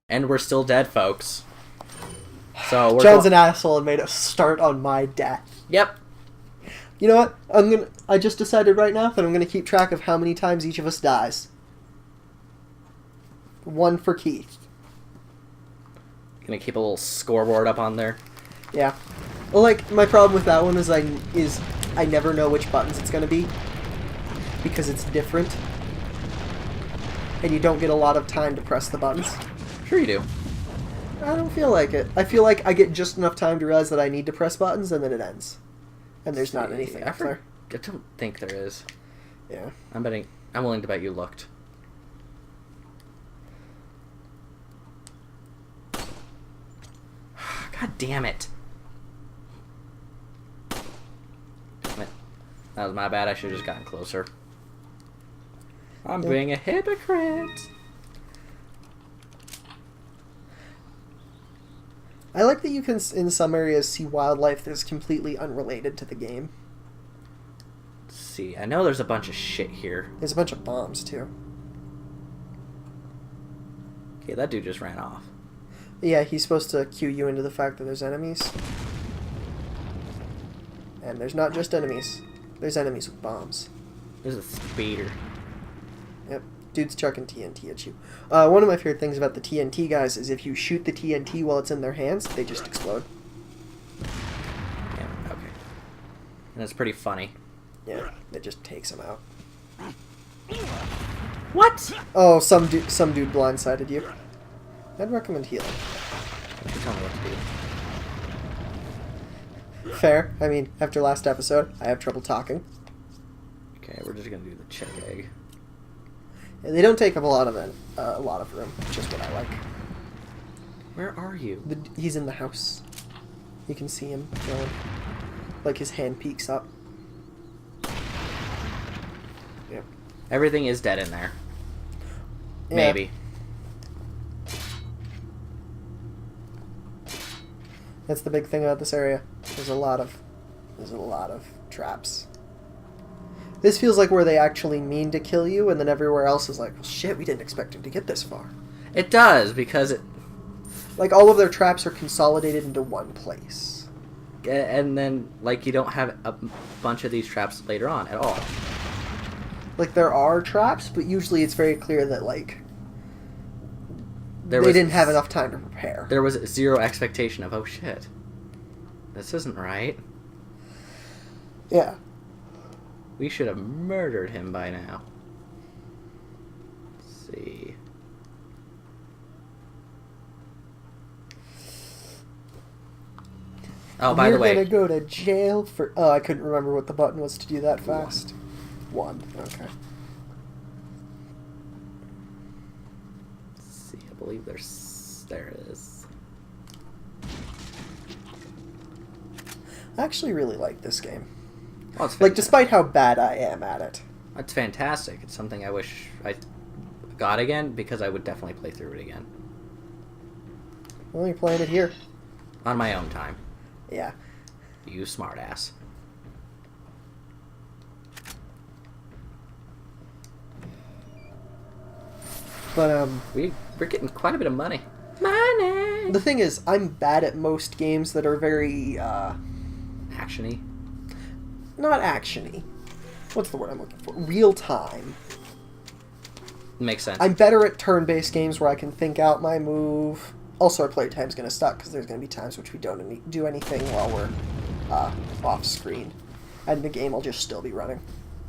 And we're still dead, folks. So we're John's an asshole and made us start on my death. Yep. You know what? I just decided right now that I'm gonna keep track of how many times each of us dies. 1 for Keith. Gonna keep a little scoreboard up on there. Yeah. Well, like, my problem with that one is I never know which buttons it's gonna be. Because it's different. And you don't get a lot of time to press the buttons. Sure you do. I don't feel like it. I feel like I get just enough time to realize that I need to press buttons, and then it ends. And there's not anything up there. I don't think there is. Yeah. I'm willing to bet you looked. God damn it. Damn it. That was my bad. I should have just gotten closer. I'm being a hypocrite. I like that you can, in some areas, see wildlife that's completely unrelated to the game. Let's see, I know there's a bunch of shit here. There's a bunch of bombs, too. Okay, that dude just ran off. Yeah, he's supposed to cue you into the fact that there's enemies. And there's not just enemies. There's enemies with bombs. There's a speeder. Yep. Dude's chucking TNT at you. One of my favorite things about the TNT guys is if you shoot the TNT while it's in their hands, they just explode. Yeah, okay. And it's pretty funny. Yeah, it just takes them out. What? Oh, some dude blindsided you. I'd recommend healing. Don't you tell me what to do. Fair. I mean, after last episode, I have trouble talking. Okay, we're just gonna do the check egg. And they don't take up a lot of room, which is what I like. Where are you? He's in the house. You can see him going. Like his hand peeks up. Yep. Everything is dead in there. Yeah. Maybe. That's the big thing about this area. There's a lot of traps. This feels like where they actually mean to kill you, and then everywhere else is like, well, shit, we didn't expect him to get this far. It does, because it... Like, all of their traps are consolidated into one place. And then, like, you don't have a bunch of these traps later on at all. Like, there are traps, but usually it's very clear that, like, they didn't have enough time to prepare. There was zero expectation of, oh shit, this isn't right. Yeah. We should have murdered him by now. Let's see. Oh, by the way... You're gonna go to jail for... Oh, I couldn't remember what the button was to do that fast. 1. Okay. Let's see, I believe there it is. I actually really like this game. Oh, it's like, despite how bad I am at it. It's fantastic. It's something I wish I got again, because I would definitely play through it again. Well, you're playing it here. On my own time. Yeah. You smartass. But, we're getting quite a bit of money. Money! The thing is, I'm bad at most games that are very, Action-y? not action-y. What's the word I'm looking for? Real time. Makes sense. I'm better at turn-based games where I can think out my move. Also, our playtime's going to suck, because there's going to be times which we don't do anything while we're off-screen. And the game will just still be running.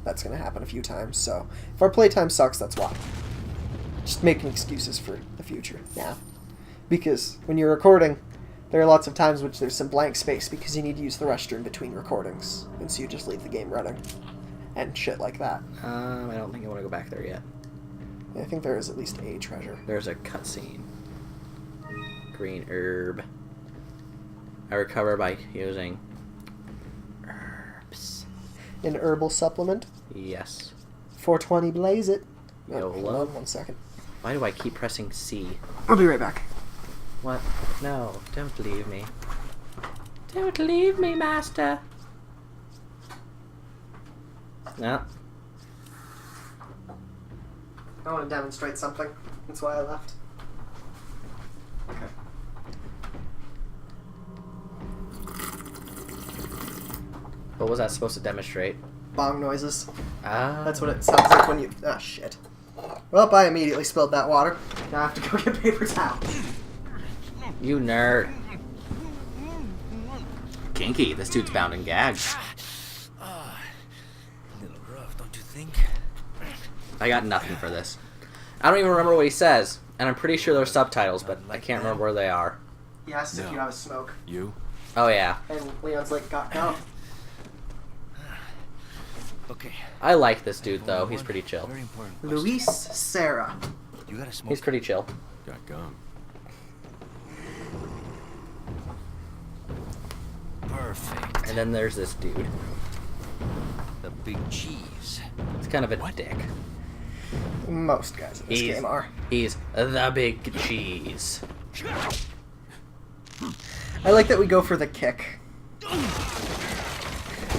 That's going to happen a few times, so... If our playtime sucks, that's why. Just making excuses for the future now. Because when you're recording, there are lots of times which there's some blank space because you need to use the restroom between recordings. And so you just leave the game running. And shit like that. I don't think I want to go back there yet. I think there is at least a treasure. There's a cutscene. Green herb. I recover by using herbs. An herbal supplement. Yes. 420 blaze it. YOLO. Hold on 1 second. Why do I keep pressing C? I'll be right back. What? No, don't leave me. Don't leave me, master. Yeah. I want to demonstrate something. That's why I left. Okay. What was that supposed to demonstrate? Bong noises. Ah. That's what it sounds like when you... Ah, shit. Well, I immediately spilled that water. Now I have to go get paper towels. You nerd. Kinky. This dude's bound and gagged. A little rough, don't you think? I got nothing for this. I don't even remember what he says, and I'm pretty sure there's subtitles, but I can't remember where they are. He asks if No. you have a smoke. You? Oh yeah. And Leon's like, got gum. Okay. I like this dude though. He's pretty chill. Very important question. Luis Serra. You gotta smoke. He's pretty chill. Got gum. Perfect. And then there's this dude. The big cheese. He's kind of a dick. Most guys in this game are. He's the big cheese. I like that we go for the kick.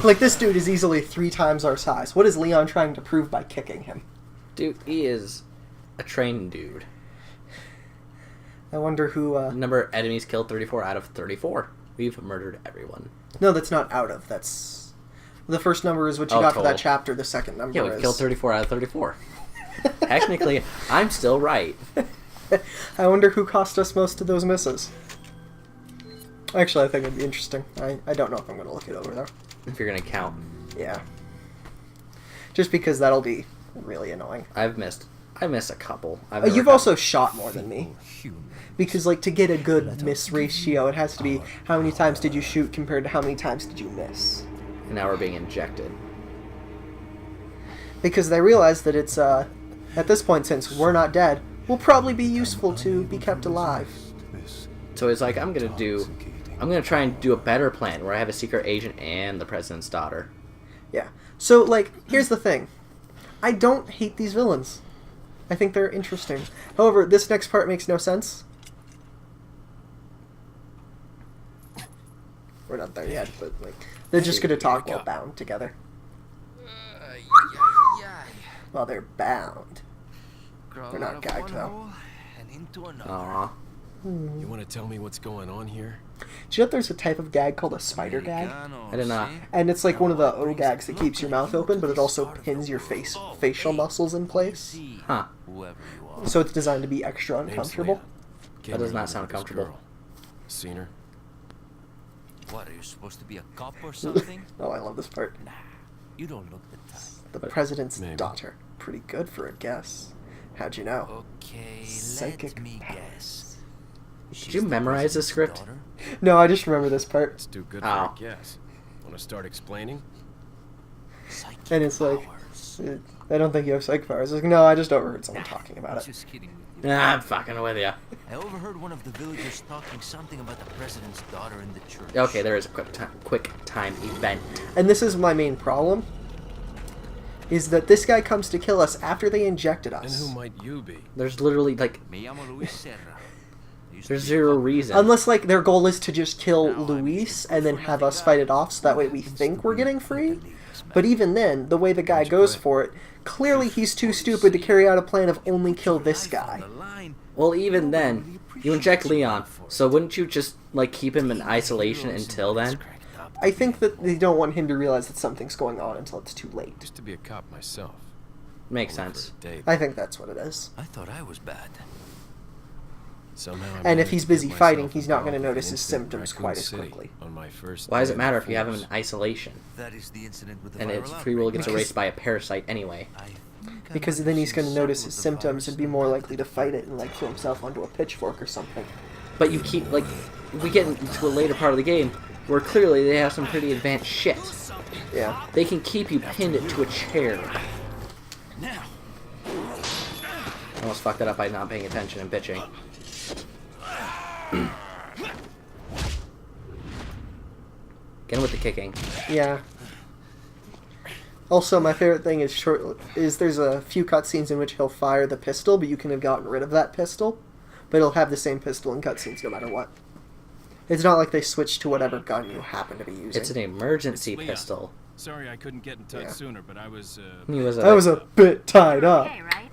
Like, this dude is easily 3 times our size. What is Leon trying to prove by kicking him? Dude, he is a trained dude. I wonder who, Number of enemies killed 34 out of 34. We've murdered everyone. No, that's not out of. That's... The first number is what you Oh, got for that total. chapter. The second number Yeah, is... we've killed 34 out of 34. Technically, I'm still right. I wonder who cost us most of those misses. Actually, I think it'd be interesting. I don't know if I'm going to look it over, though. If you're gonna count. Yeah. Just because that'll be really annoying. I missed a couple. You've also shot more than me. Human. Because, like, to get a good miss ratio, it has to be how many times did you shoot compared to how many times did you miss. And now we're being injected. Because they realize that it's, at this point, since we're not dead, will probably be useful to be kept alive. So it's like, I'm gonna try and do a better plan where I have a secret agent and the president's daughter. Yeah. So, like, here's the thing. I don't hate these villains. I think they're interesting. However, this next part makes no sense. We're not there yet, but, like, they're just gonna talk while bound together. While they're bound. They're not gagged, though. And into another. Aw. You want to tell me what's going on here? Do you know there's a type of gag called a spider gag? I did not. And it's like one of the O gags that keeps your mouth open, but it also pins your facial muscles in place. Huh. Whoever you are. So it's designed to be extra Name's uncomfortable. Leon. That Can't does not remember sound this comfortable. girl. Seen her? What, are you supposed to be a cop or something? Oh, I love this part. Nah, you don't look the type. The president's Maybe. daughter. Pretty good for a guess. How'd you know? Okay, Psychic let me powers. guess. Did you memorize this script? No, I just remember this part. Let's do good Oh. for a guess. Want to start explaining? And it's like, I don't think you have psych powers. It's like, no, I just overheard someone talking about it. Just kidding with you. Nah, I'm fucking with ya. I overheard one of the villagers talking something about the president's daughter in the church. Okay, there is a quick time event. And this is my main problem. Is that this guy comes to kill us after they injected And us. who might you be? There's literally, like, Me llamo Luis Serra. I used to there's be a zero cop. reason. Unless, like, their goal is to just kill Now I'm Luis just a and then good have for us nothing fight guy it off so that way we who think happens we're to getting be free. the latest But man. even then, the way the guy Why'd you goes quit? for it, clearly he's too stupid to carry out a plan of only kill this Life on guy. the line. Well, even then, you inject Leon, so wouldn't you just, like, keep him in isolation until then? I think that they don't want him to realize that something's going on until it's too late. Used to be a cop myself. Makes All over sense. a date. I think that's what it is. I thought I was bad. Somehow I And if managed he's to busy get fighting, myself he's not gonna involved with notice the his incident in symptoms Raccoon quite as City quickly. On my first Why does day it matter of if you have him in force. isolation? That is the incident with the And viral its free will gets outbreak. erased by a parasite anyway. I think I Because might then have he's going to seen notice his several of the symptoms and be more virus likely to fight it and like throw himself onto a pitchfork or something. But you keep, like, we get into a later part of the game where clearly they have some pretty advanced shit. Yeah. They can keep you pinned to a chair. Now. I almost fucked it up by not paying attention and bitching. Get him with the kicking. Yeah. Also, my favorite thing is there's a few cutscenes in which he'll fire the pistol, but you can have gotten rid of that pistol. But he'll have the same pistol in cutscenes no matter what. It's not like they switch to whatever gun you happen to be using. It's an emergency Leon. pistol. Sorry I couldn't get in touch Yeah. sooner, but I was, He was I was a bit tied up. Okay, right?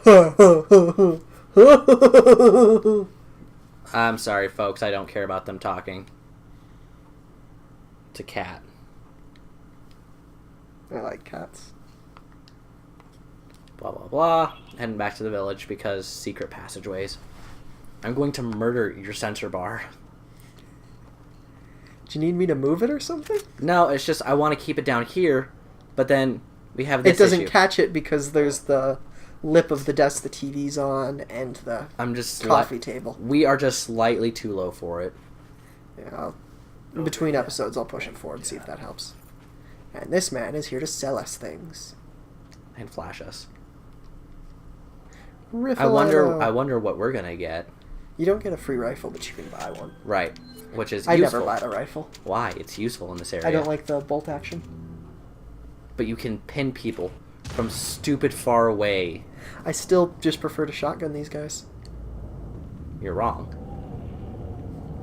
I'm sorry, folks. I don't care about them talking. It's a cat. I like cats. Blah, blah, blah. Heading back to the village because secret passageways. I'm going to murder your sensor bar. Do you need me to move it or something? No, it's just I want to keep it down here, but then we have this It doesn't issue. catch it because there's the lip of the desk the TV's on and the I'm just coffee table. We are just slightly too low for it. Yeah, in between episodes, I'll push it forward and see if that helps. And this man is here to sell us things. And flash us. I Riffle. wonder what we're gonna get. You don't get a free rifle, but you can buy one. Right. Which is I useful. never bought a rifle. Why? It's useful in this area. I don't like the bolt action. But you can pin people from stupid far away. I still just prefer to shotgun these guys. You're wrong.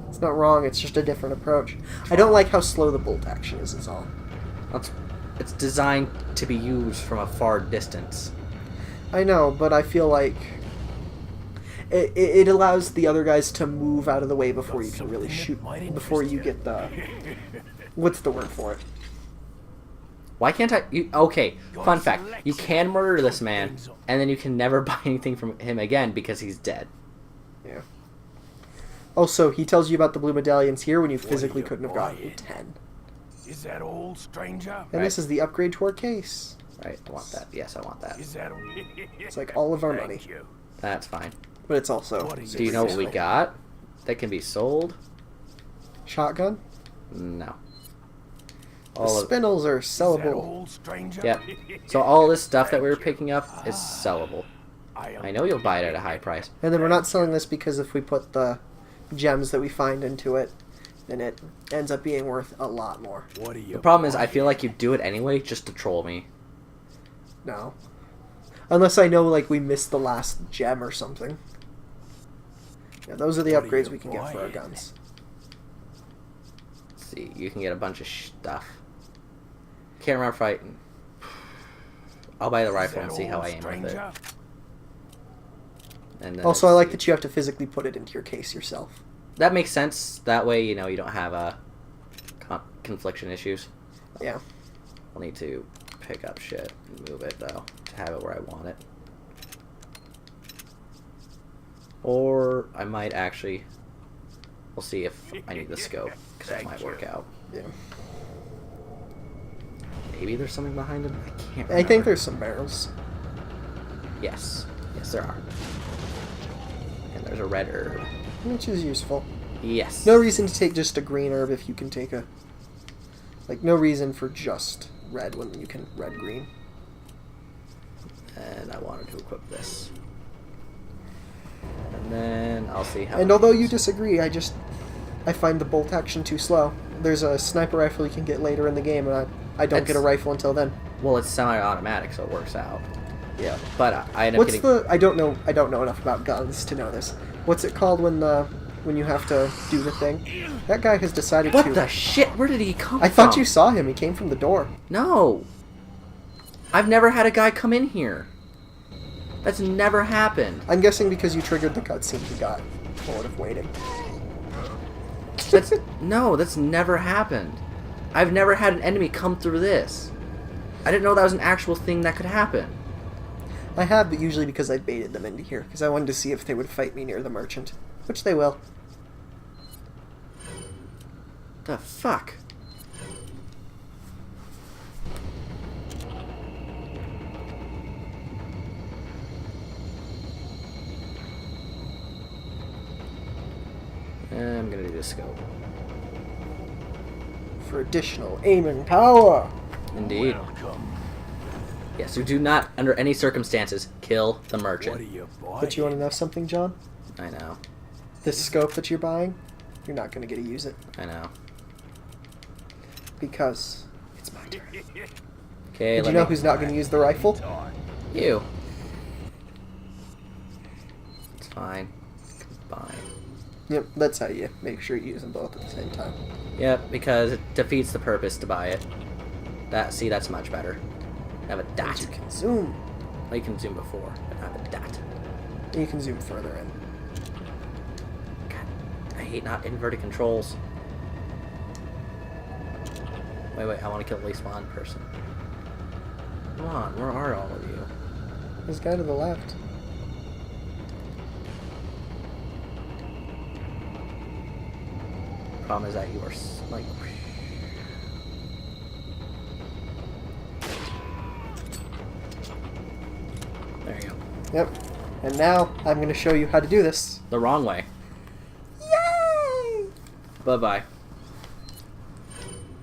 It's not wrong, it's just a different approach. I don't like how slow the bolt action is all. It's designed to be used from a far distance. I know, but I feel like it allows the other guys to move out of the way before you can really shoot, before you get the... What's the word for it? Why can't I... okay, fun fact. You can murder this man, and then you can never buy anything from him again because he's dead. Yeah. Also, he tells you about the blue medallions here when you physically couldn't have gotten 10. Is that old stranger? And this is the upgrade to our case. Right, I want that. Yes, I want that. Is that It's like all of our money. Thank you. That's fine. But it's also... What is Do you know what we got that can be sold? Shotgun? No. The All of spindles are Is that sellable. old stranger? Yep. So all this stuff that we were picking up is sellable. am I know you'll buy it at a high price. And then we're not selling this because if we put the gems that we find into it, then it ends up being worth a lot more. What are you? The problem is I feel like you do it anyway just to troll me. No. Unless I know, like, we missed the last gem or something. Yeah, those are the What are upgrades you we can get for our buying? guns. Let's see, you can get a bunch of stuff. Can't remember if I... I'll buy the Is rifle that and see how old I aim with it. stranger? And then Also, I let's like see. that you have to physically put it into your case yourself. That makes sense. That way, you know, you don't have confliction issues. Yeah. I'll need to pick up shit and move it, though, to have it where I want it. Or I might actually... We'll see if I need the scope, because that might work out. Yeah. Maybe there's something behind him? I can't remember. I think there's some barrels. Yes. Yes, there are. And there's a red herb. Which is useful. Yes. No reason to take just a green herb if you can take a... Like, no reason for just red when you can red-green. And I wanted to equip this. And then I'll see how... And although you disagree, I find the bolt action too slow. There's a sniper rifle you can get later in the game, and I don't get a rifle until then. Well, it's semi-automatic, so it works out. Yeah. But I end up What's getting... the... I don't know enough about guns to know this. What's it called when you have to do the thing? That guy has decided What to... the shit? Where did he come I from? thought you saw him. He came from the door. No. I've never had a guy come in here. That's never happened. I'm guessing because you triggered the cutscene he got bored of waiting. That's... No, that's never happened. I've never had an enemy come through this. I didn't know that was an actual thing that could happen. I have, but usually because I baited them into here, because I wanted to see if they would fight me near the merchant. Which they will. The fuck? I'm gonna do the scope. For additional aiming power! Indeed. Welcome. Yes, you do not, under any circumstances, kill the What are merchant. you buying? But you want to know something, John? I know. This scope that you're buying, you're not going to get to use it. I know. Because it's my turn. Okay, Did let you know me... who's not going to use the rifle? You. It's fine. Combine. Yep, that's how you make sure you use them both at the same time. Yep, because it defeats the purpose to buy it. See, that's much better. I have a dot. You can zoom. Well, you can zoom before, but I have a dot. You can zoom further in. God, I hate not inverted controls. Wait, I want to kill at least one person. Come on, where are all of you? This guy to the left. Problem is that you are like. There you go. Yep. And now I'm going to show you how to do this. The wrong way. Yay! Bye bye.